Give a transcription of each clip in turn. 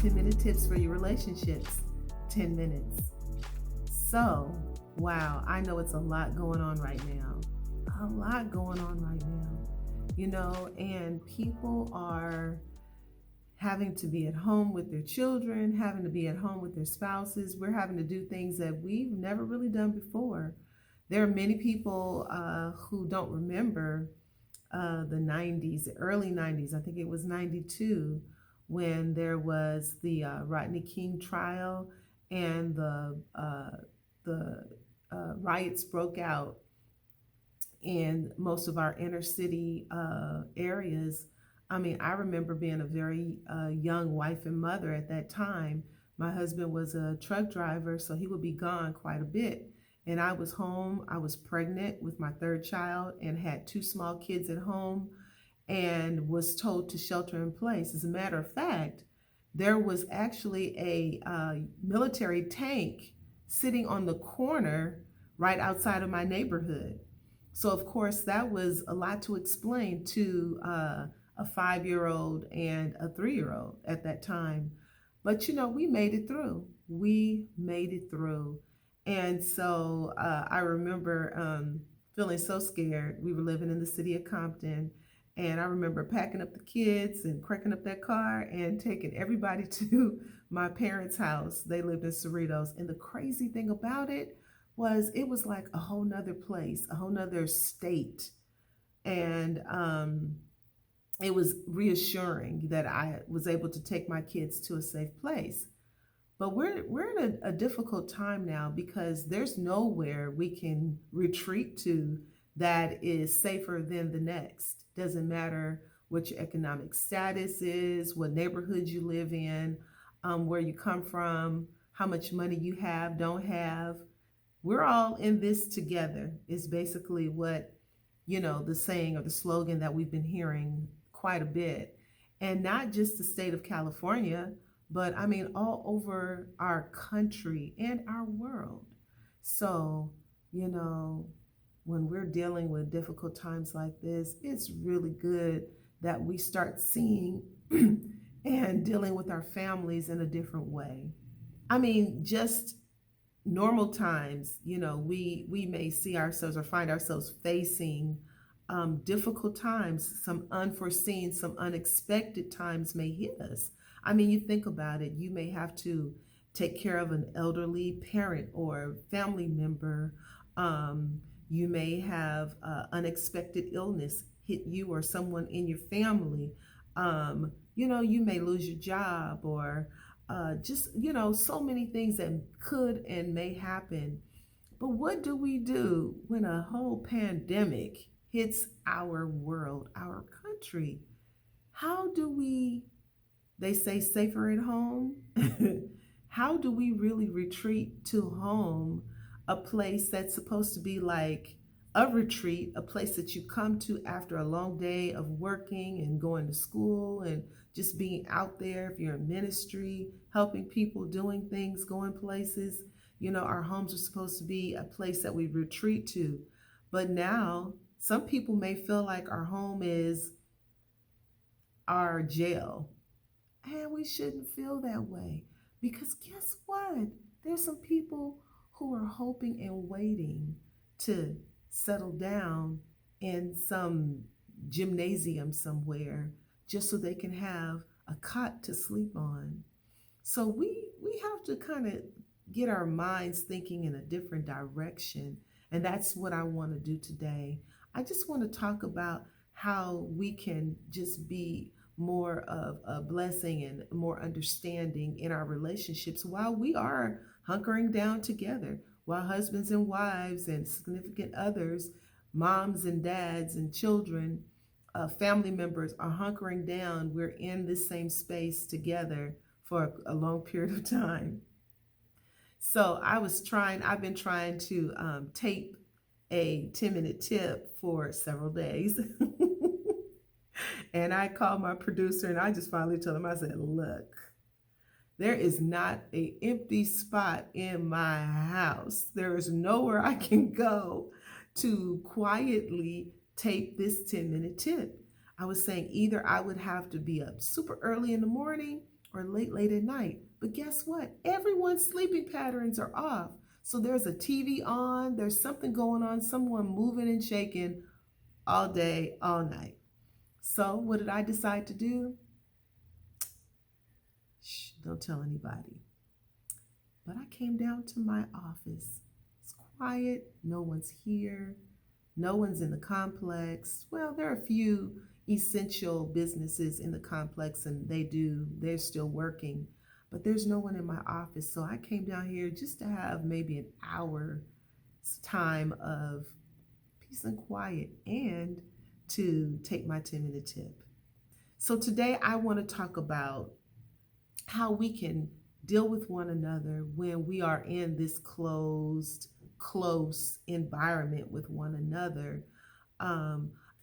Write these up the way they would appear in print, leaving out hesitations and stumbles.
10-minute tips for your relationships. 10 minutes. So, wow, I know it's a lot going on right now. A lot going on right now. And people are having to be at home with their children, having to be at home with their spouses. We're having to do things that we've never really done before. There are many people who don't remember the 90s, the early 90s. I think it was 92 when there was the Rodney King trial and the riots broke out in most of our inner city areas. I mean, I remember being a very young wife and mother at that time. My husband was a truck driver, so he would be gone quite a bit. And I was home. I was pregnant with my third child and had two small kids at home and was told to shelter in place. As a matter of fact, there was actually a military tank sitting on the corner right outside of my neighborhood. So, of course, that was a lot to explain to a 5-year-old and a 3-year-old at that time. But, we made it through. We made it through. And so I remember feeling so scared. We were living in the city of Compton. And I remember packing up the kids and cranking up that car and taking everybody to my parents' house. They lived in Cerritos. And the crazy thing about it was like a whole nother place, a whole nother state. And it was reassuring that I was able to take my kids to a safe place. But we're in a difficult time now because there's nowhere we can retreat to that is safer than the next. Doesn't matter what your economic status is, what neighborhood you live in, where you come from, how much money you have, don't have. We're all in this together is basically what, the saying or the slogan that we've been hearing quite a bit. And not just the state of California, but I mean, all over our country and our world. So, when we're dealing with difficult times like this, it's really good that we start seeing and dealing with our families in a different way. I mean, just normal times, we may see ourselves or find ourselves facing difficult times, some unforeseen, some unexpected times may hit us. I mean, you think about it, you may have to take care of an elderly parent or family member. You may have unexpected illness hit you or someone in your family. You may lose your job or just, so many things that could and may happen. But what do we do when a whole pandemic hits our world, our country? How do they say safer at home? How do we really retreat to home, a place that's supposed to be like a retreat, a place that you come to after a long day of working and going to school and just being out there, if you're in ministry, helping people, doing things, going places. Our homes are supposed to be a place that we retreat to. But now, some people may feel like our home is our jail. And we shouldn't feel that way. Because guess what? There's some people who are hoping and waiting to settle down in some gymnasium somewhere just so they can have a cot to sleep on. So we have to kind of get our minds thinking in a different direction. And that's what I want to do today. I just want to talk about how we can just be more of a blessing and more understanding in our relationships while we are hunkering down together, while husbands and wives and significant others, moms and dads and children, family members are hunkering down. We're in the same space together for a long period of time. So I've been trying to tape a 10-minute tip for several days. And I called my producer and I just finally told him, I said, look, there is not an empty spot in my house. There is nowhere I can go to quietly tape this 10-minute tip. I was saying either I would have to be up super early in the morning or late at night. But guess what? Everyone's sleeping patterns are off. So there's a TV on, there's something going on, someone moving and shaking all day, all night. So what did I decide to do? Shh, don't tell anybody. But I came down to my office. It's quiet, no one's here, no one's in the complex. Well, there are a few essential businesses in the complex and they're still working, but there's no one in my office. So I came down here just to have maybe an hour's time of peace and quiet and to take my 10-minute tip. So today I want to talk about how we can deal with one another when we are in this close environment with one another.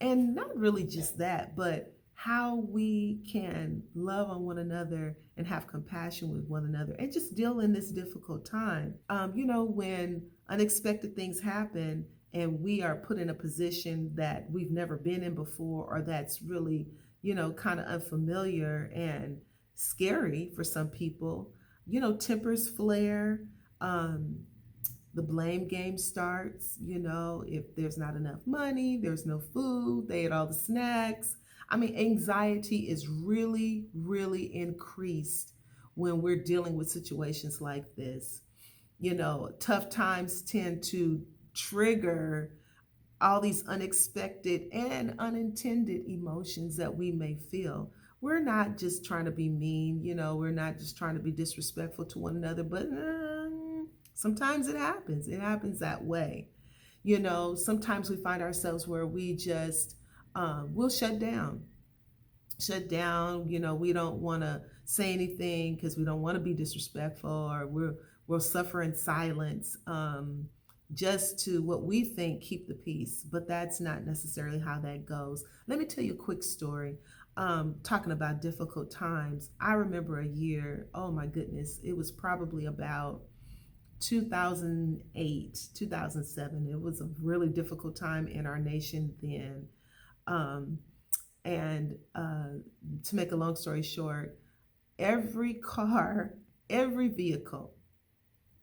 And not really just that, but how we can love on one another and have compassion with one another and just deal in this difficult time. When unexpected things happen and we are put in a position that we've never been in before, or that's really, kind of unfamiliar and scary for some people, tempers flare. The blame game starts. If there's not enough money, there's no food, they ate all the snacks. Anxiety is really, really increased when we're dealing with situations like this. Tough times tend to trigger all these unexpected and unintended emotions that we may feel. We're not just trying to be mean, we're not just trying to be disrespectful to one another, but sometimes it happens. It happens that way. Sometimes we find ourselves where we just we'll shut down. We don't want to say anything because we don't want to be disrespectful, or we'll suffer in silence just to, what we think, keep the peace. But that's not necessarily how that goes. Let me tell you a quick story. Talking about difficult times, I remember a year, oh my goodness, it was probably about 2008, 2007. It was a really difficult time in our nation then. And to make a long story short, every car, every vehicle,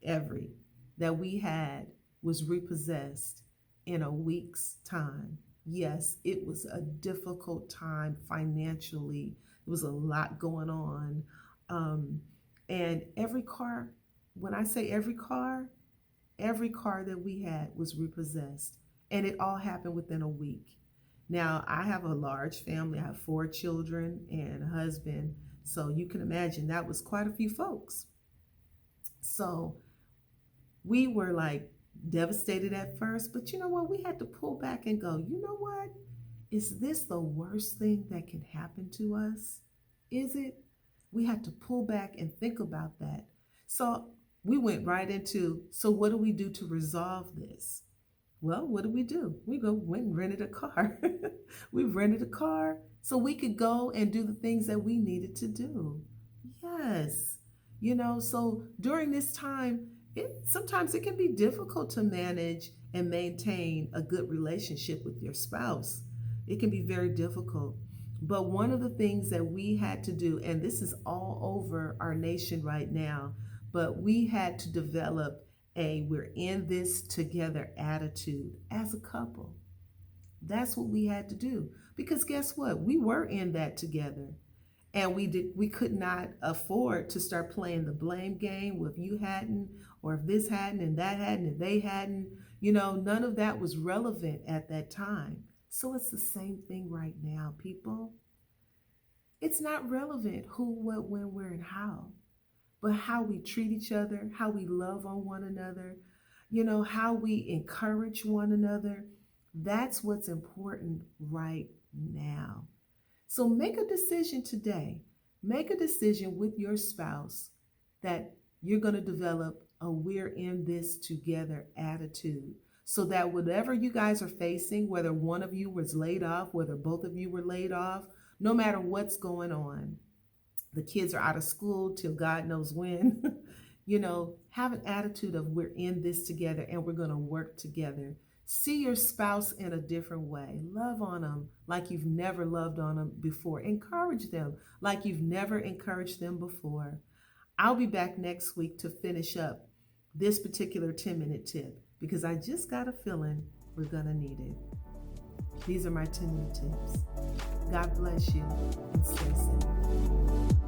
every that we had was repossessed in a week's time. Yes, it was a difficult time financially. There was a lot going on. And every car, when I say every car that we had was repossessed. And it all happened within a week. Now, I have a large family. I have 4 children and a husband. So you can imagine that was quite a few folks. So we were like devastated at first, but you know what? We had to pull back and go, you know what? Is this the worst thing that can happen to us? Is it? We had to pull back and think about that. So we went right into, so what do we do to resolve this? Well, what do? We went and rented a car. We rented a car so we could go and do the things that we needed to do. Yes. So during this time, sometimes it can be difficult to manage and maintain a good relationship with your spouse. It can be very difficult. But one of the things that we had to do, and this is all over our nation right now, but we had to develop a we're in this together attitude as a couple. That's what we had to do. Because guess what? We were in that together. And we could not afford to start playing the blame game. Well, if you hadn't, or if this hadn't, and that hadn't, and they hadn't, none of that was relevant at that time. So it's the same thing right now, people. It's not relevant who, what, when, where, and how, but how we treat each other, how we love on one another, how we encourage one another. That's what's important right now. So make a decision today. Make a decision with your spouse that you're going to develop a we're in this together attitude, so that whatever you guys are facing, whether one of you was laid off, whether both of you were laid off, no matter what's going on, the kids are out of school till God knows when, have an attitude of we're in this together and we're going to work together See your spouse in a different way. Love on them like you've never loved on them before. Encourage them like you've never encouraged them before. I'll be back next week to finish up this particular 10-minute tip because I just got a feeling we're going to need it. These are my 10-minute tips. God bless you and stay safe.